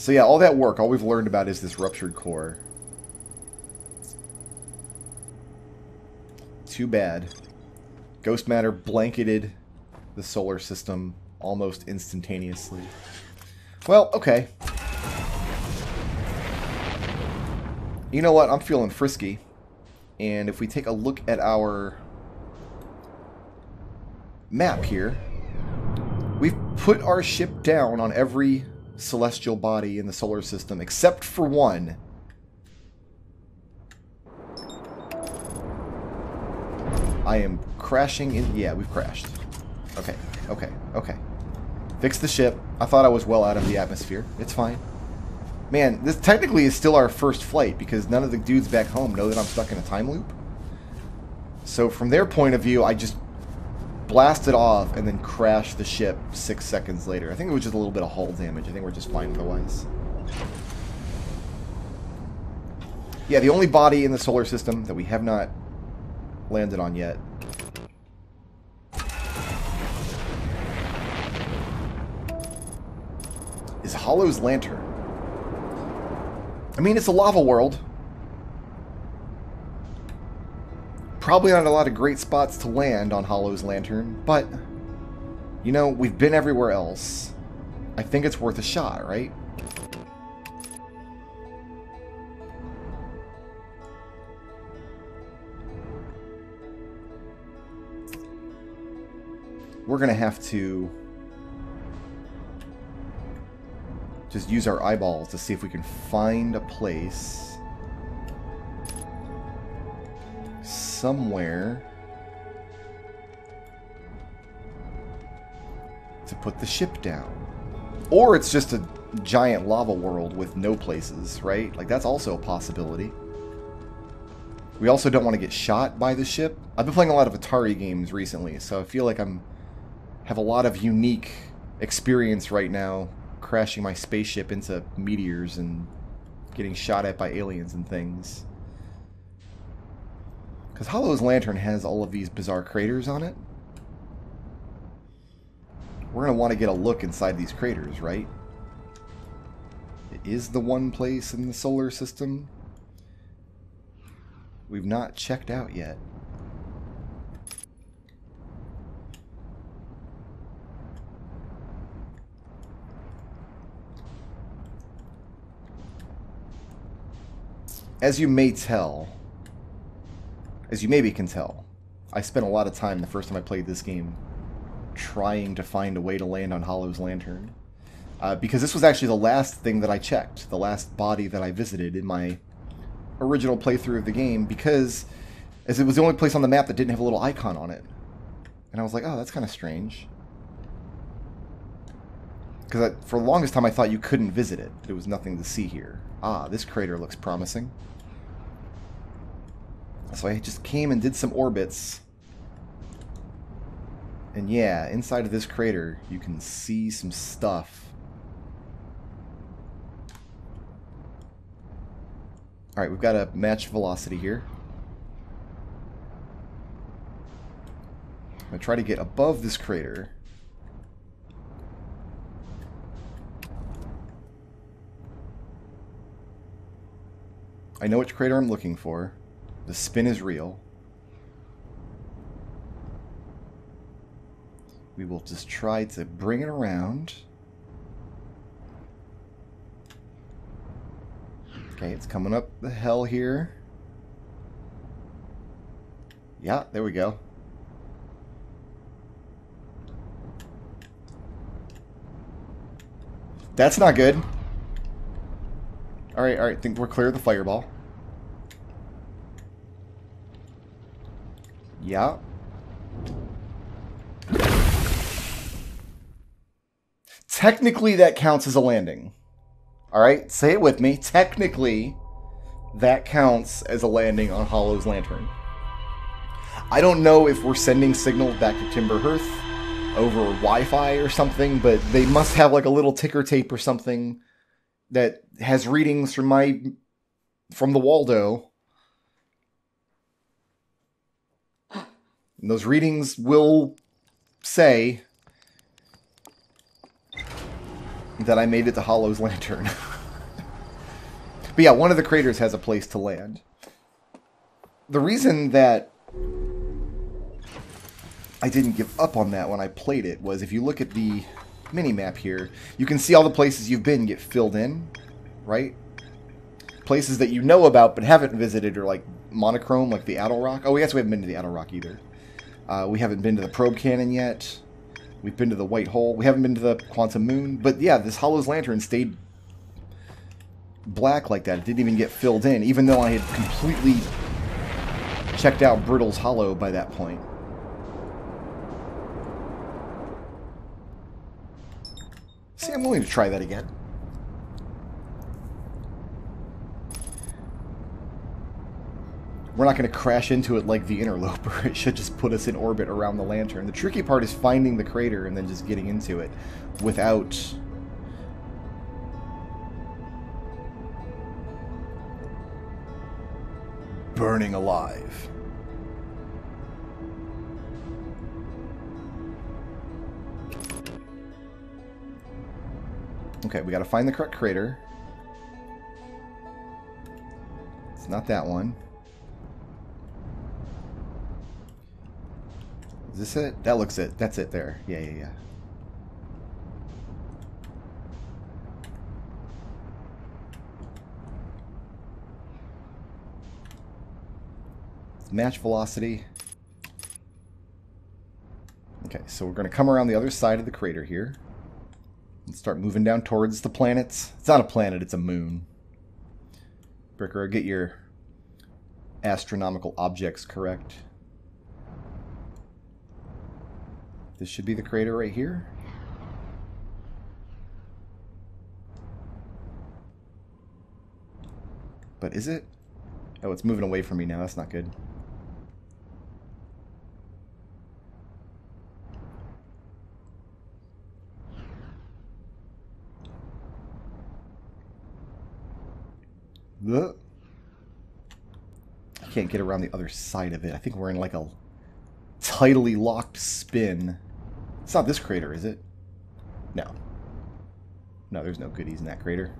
So yeah, all that work, all we've learned about is this ruptured core. Too bad. Ghost matter blanketed the solar system almost instantaneously. Well, okay. You know what? I'm feeling frisky. And if we take a look at our map here, we've put our ship down on every celestial body in the solar system except for one. I am crashing in... Yeah, we've crashed. Okay, okay, okay. Fix the ship. I thought I was well out of the atmosphere. It's fine. Man, this technically is still our first flight because none of the dudes back home know that I'm stuck in a time loop. So from their point of view, I just blasted off and then crashed the ship 6 seconds later. I think it was just a little bit of hull damage. I think we're just fine otherwise. Yeah, the only body in the solar system that we have not landed on yet is Hollow's Lantern. I mean, it's a lava world. Probably not a lot of great spots to land on Hollow's Lantern, but, you know, we've been everywhere else. I think it's worth a shot, right? We're going to have to just use our eyeballs to see if we can find a place somewhere to put the ship down. Or it's just a giant lava world with no places, right? Like, that's also a possibility. We also don't want to get shot by the ship. I've been playing a lot of Atari games recently, so I feel like have a lot of unique experience right now crashing my spaceship into meteors and getting shot at by aliens and things. Because Hollow's Lantern has all of these bizarre craters on it. We're going to want to get a look inside these craters, right? It is the one place in the solar system we've not checked out yet. As you maybe can tell, I spent a lot of time the first time I played this game trying to find a way to land on Hollow's Lantern. Because this was actually the last thing that I checked, the last body that I visited in my original playthrough of the game, because as it was the only place on the map that didn't have a little icon on it. And I was like, oh, that's kind of strange. Because for the longest time I thought you couldn't visit it. There was nothing to see here. Ah, this crater looks promising. So I just came and did some orbits. And yeah, inside of this crater, you can see some stuff. Alright, we've got a match velocity here. I'm going to try to get above this crater. I know which crater I'm looking for. The spin is real. We will just try to bring it around. Okay, it's coming up the hill here. Yeah, there we go. That's not good. Alright, alright, think we're clear of the fireball. Yeah. Technically, that counts as a landing. Alright, say it with me. Technically, that counts as a landing on Hollow's Lantern. I don't know if we're sending signals back to Timberhearth over Wi-Fi or something, but they must have like a little ticker tape or something that has readings from the Waldo. And those readings will say that I made it to Hollow's Lantern. But yeah, one of the craters has a place to land. The reason that I didn't give up on that when I played it was if you look at the mini-map here, you can see all the places you've been get filled in, right? Places that you know about but haven't visited are like monochrome, like the Addle Rock. Oh, yes, we haven't been to the Addle Rock either. We haven't been to the Probe Cannon yet. We've been to the White Hole. We haven't been to the Quantum Moon. But yeah, this Hollow's Lantern stayed black like that. It didn't even get filled in, even though I had completely checked out Brittle's Hollow by that point. See, I'm willing to try that again. We're not going to crash into it like the Interloper. It should just put us in orbit around the lantern. The tricky part is finding the crater and then just getting into it without burning alive. Okay, we got to find the correct crater. It's not that one. Is this it? That looks it. That's it there. Yeah, yeah, yeah. It's match velocity. Okay, so we're going to come around the other side of the crater here and start moving down towards the planets. It's not a planet, it's a moon. Brickroad, get your astronomical objects correct. This should be the crater right here. But is it? Oh, it's moving away from me now. That's not good. I can't get around the other side of it. I think we're in like a tidally locked spin. It's not this crater, is it? No. No, there's no goodies in that crater.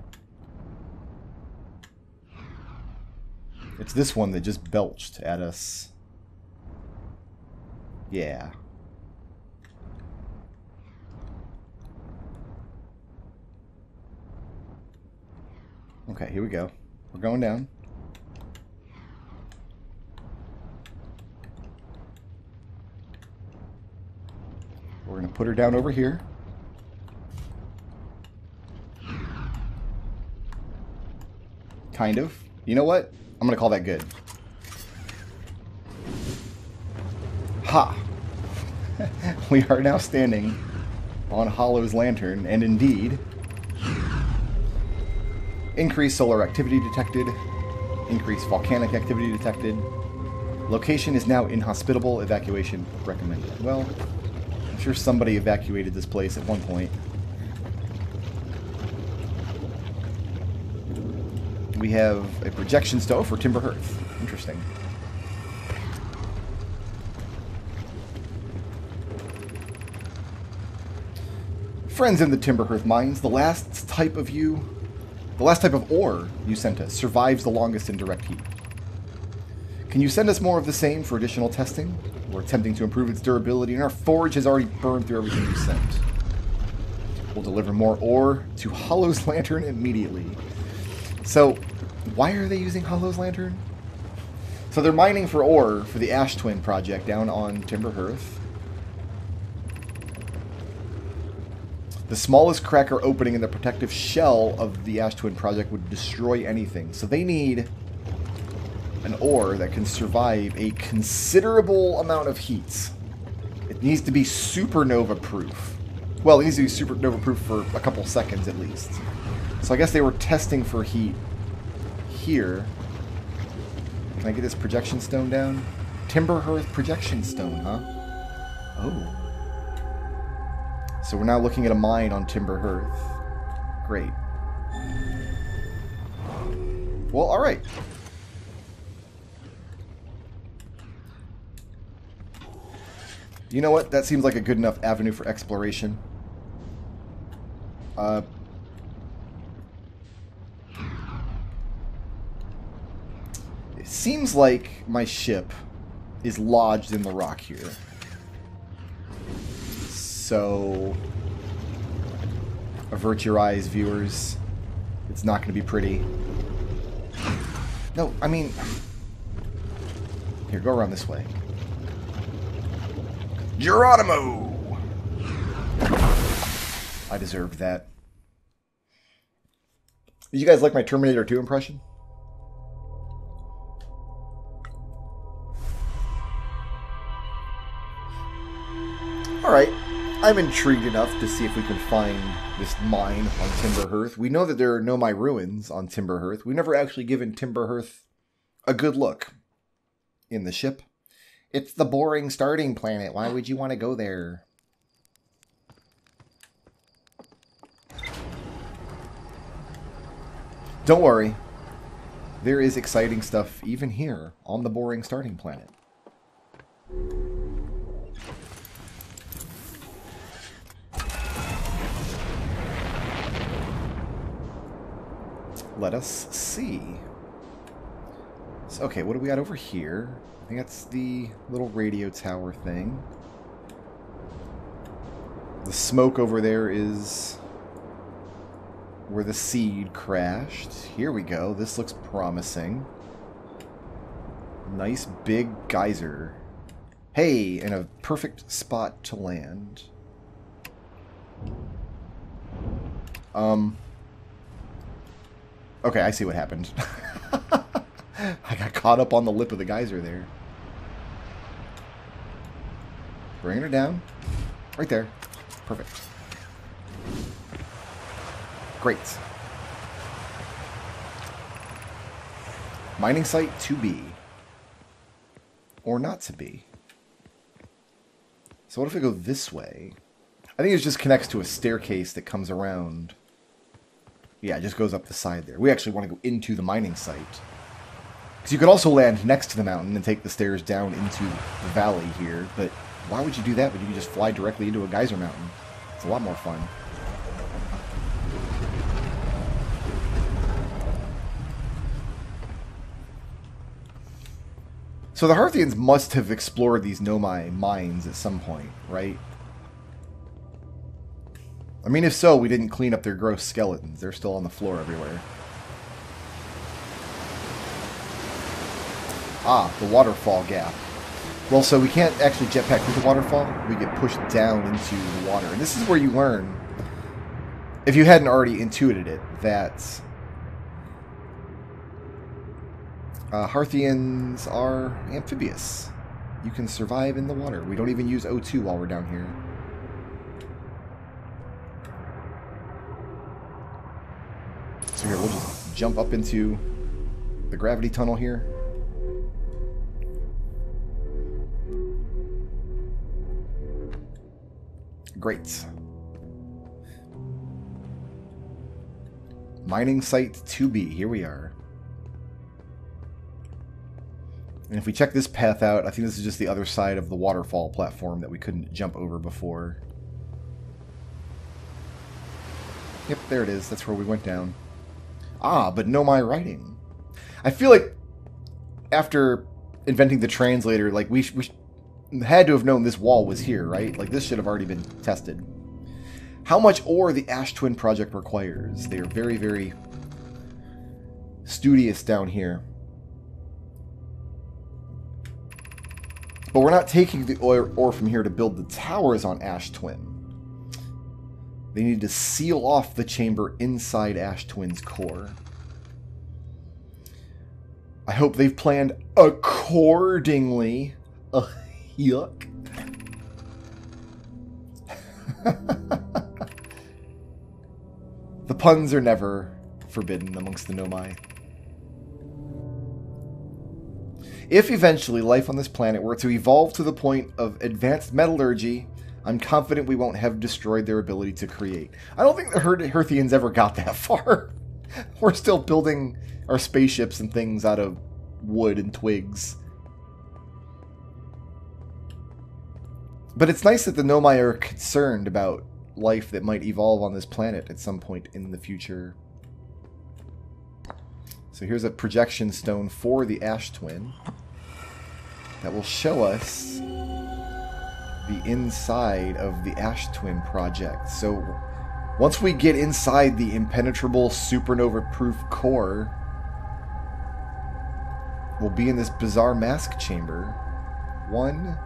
It's this one that just belched at us. Yeah. Okay, here we go. We're going down. We're going to put her down over here. Kind of. You know what? I'm going to call that good. Ha! We are now standing on Hollow's Lantern, and indeed, increased solar activity detected, increased volcanic activity detected. Location is now inhospitable. Evacuation recommended. Well, I'm sure somebody evacuated this place at one point. We have a projection stove for Timber Hearth. Interesting. Friends in the Timber Hearth mines, the last type of ore you sent us survives the longest in direct heat. Can you send us more of the same for additional testing? We're attempting to improve its durability, and our forge has already burned through everything you sent. We'll deliver more ore to Hollow's Lantern immediately. So, why are they using Hollow's Lantern? So they're mining for ore for the Ash Twin project down on Timber Hearth. The smallest cracker opening in the protective shell of the Ash Twin project would destroy anything. So they need an ore that can survive a considerable amount of heat. It needs to be supernova proof. Well, it needs to be supernova proof for a couple seconds at least. So I guess they were testing for heat here. Can I get this projection stone down? Timber Hearth projection stone, huh? Oh. So we're now looking at a mine on Timber Hearth. Great. Well, alright. You know what? That seems like a good enough avenue for exploration. seems like my ship is lodged in the rock here. So, avert your eyes, viewers. It's not going to be pretty. No, I mean... Here, go around this way. Geronimo! I deserved that. Did you guys like my Terminator 2 impression? Alright, I'm intrigued enough to see if we can find this mine on Timberhearth. We know that there are Nomai ruins on Timberhearth. We've never actually given Timberhearth a good look in the ship. It's the boring starting planet. Why would you want to go there? Don't worry. There is exciting stuff even here on the boring starting planet. Let us see. So, okay, what do we got over here? I think that's the little radio tower thing. The smoke over there is where the seed crashed. Here we go. This looks promising. Nice big geyser. Hey, and a perfect spot to land. Okay, I see what happened. I got caught up on the lip of the geyser there. Bringing her down. Right there. Perfect. Great. Mining site to be. Or not to be. So what if we go this way? I think it just connects to a staircase that comes around. Yeah, it just goes up the side there. We actually want to go into the mining site. Because you could also land next to the mountain and take the stairs down into the valley here. But why would you do that when you can just fly directly into a geyser mountain? It's a lot more fun. So the Hearthians must have explored these Nomai mines at some point, right? I mean, if so, we didn't clean up their gross skeletons. They're still on the floor everywhere. Ah, the waterfall gap. Well, so we can't actually jetpack through the waterfall. We get pushed down into the water. And this is where you learn, if you hadn't already intuited it, that Hearthians are amphibious. You can survive in the water. We don't even use O2 while we're down here. So here, we'll just jump up into the gravity tunnel here. Great. Mining site 2B. Here we are. And if we check this path out, I think this is just the other side of the waterfall platform that we couldn't jump over before. Yep, there it is. That's where we went down. Ah, but Nomai writing. I feel like after inventing the translator, like we had to have known this wall was here, right? Like this should have already been tested. How much ore the Ash Twin project requires. They are very, very studious down here. But we're not taking the ore from here to build the towers on Ash Twin. They need to seal off the chamber inside Ash Twin's core. I hope they've planned accordingly. Yuck. The puns are never forbidden amongst the Nomai. If eventually life on this planet were to evolve to the point of advanced metallurgy, I'm confident we won't have destroyed their ability to create. I don't think the Hearthians ever got that far. We're still building our spaceships and things out of wood and twigs. But it's nice that the Nomai are concerned about life that might evolve on this planet at some point in the future. So here's a projection stone for the ash twin that will show us the inside of the ash twin project. So once we get inside the impenetrable supernova-proof core, we'll be in this bizarre mask chamber. 1,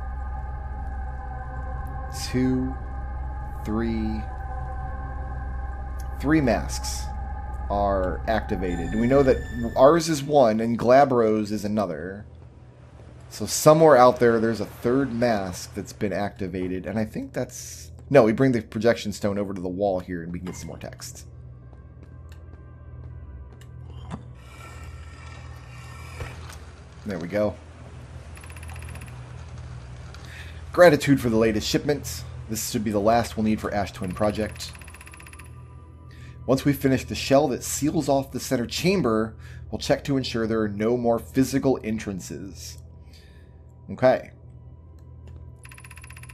2, 3. 3 masks are activated. And we know that ours is one and Glabro's is another. So somewhere out there, there's a 3rd mask that's been activated. And I think that's... No, we bring the projection stone over to the wall here and we can get some more text. There we go. Gratitude for the latest shipment. This should be the last we'll need for Ash Twin Project. Once we finish the shell that seals off the center chamber, we'll check to ensure there are no more physical entrances. Okay.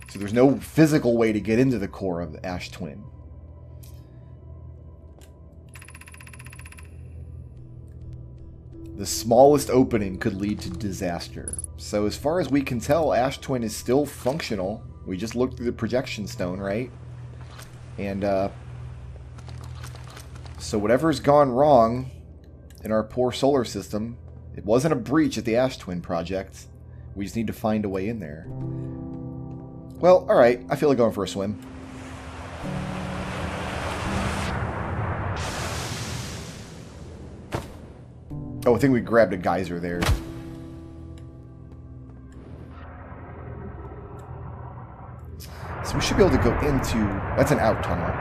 So there's no physical way to get into the core of the Ash Twin. The smallest opening could lead to disaster. So as far as we can tell, Ash Twin is still functional. We just looked through the projection stone, right? And, so whatever's gone wrong in our poor solar system, it wasn't a breach at the Ash Twin project. We just need to find a way in there. Well, alright. I feel like going for a swim. Oh, I think we grabbed a geyser there. So we should be able to go into... That's an out tunnel.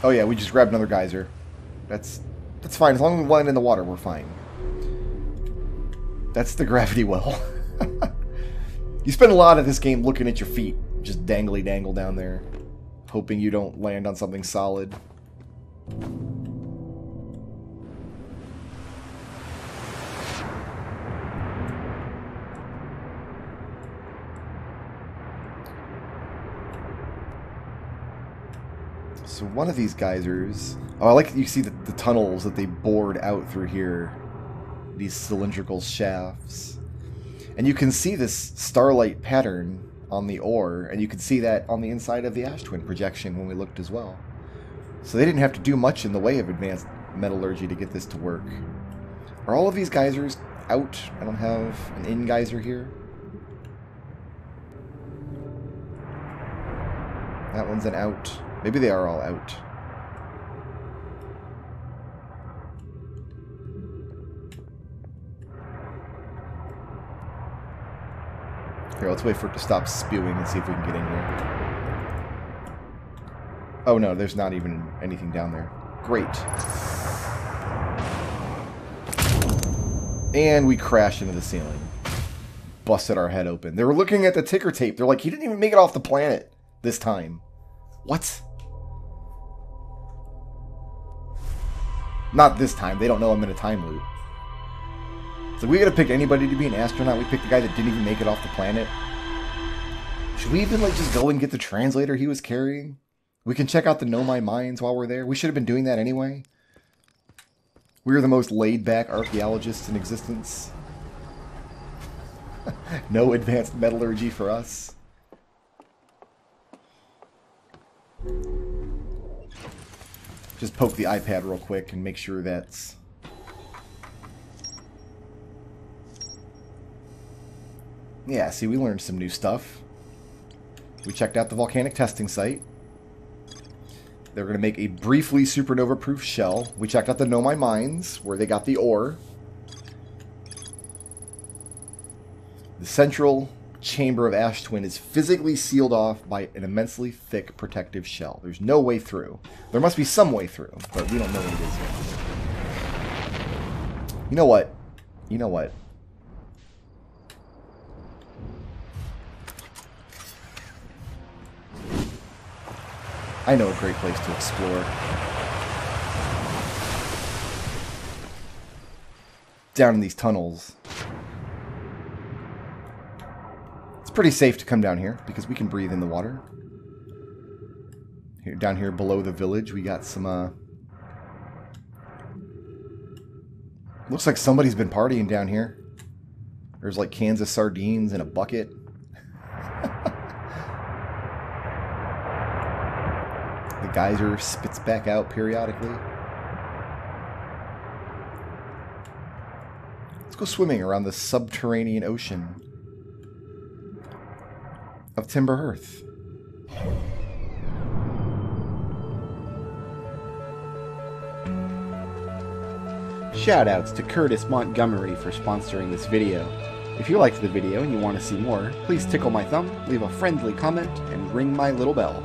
Oh yeah, we just grabbed another geyser. That's fine. As long as we land in the water, we're fine. That's the gravity well. You spend a lot of this game looking at your feet. Just dangly dangle down there. Hoping you don't land on something solid. So one of these geysers... Oh, I like that you see the tunnels that they bored out through here. These cylindrical shafts. And you can see this starlight pattern on the ore, and you can see that on the inside of the Ash Twin projection when we looked as well. So they didn't have to do much in the way of advanced metallurgy to get this to work. Are all of these geysers out? I don't have an in geyser here. That one's an out. Maybe they are all out. Here, let's wait for it to stop spewing and see if we can get in here. Oh no, there's not even anything down there. Great. And we crashed into the ceiling. Busted our head open. They were looking at the ticker tape. They're like, he didn't even make it off the planet this time. What? Not this time. They don't know I'm in a time loop. So we gotta pick anybody to be an astronaut. We picked the guy that didn't even make it off the planet. Should we even like just go and get the translator he was carrying? We can check out the Nomai mines while we're there. We should have been doing that anyway. We're the most laid-back archaeologists in existence. No advanced metallurgy for us. Just poke the iPad real quick and make sure that's... Yeah, see, we learned some new stuff. We checked out the volcanic testing site. They're going to make a briefly supernova-proof shell. We checked out the Nomai mines, where they got the ore. The central chamber of Ash Twin is physically sealed off by an immensely thick protective shell. There's no way through. There must be some way through, but we don't know what it is yet. You know what? You know what? I know a great place to explore. Down in these tunnels. It's pretty safe to come down here because we can breathe in the water. Here, down here below the village, we got some Looks like somebody's been partying down here. There's like cans of sardines in a bucket. The geyser spits back out periodically. Let's go swimming around the subterranean ocean of Timber Earth. Shoutouts to Curtis Montgomery for sponsoring this video. If you liked the video and you want to see more, please tickle my thumb, leave a friendly comment, and ring my little bell.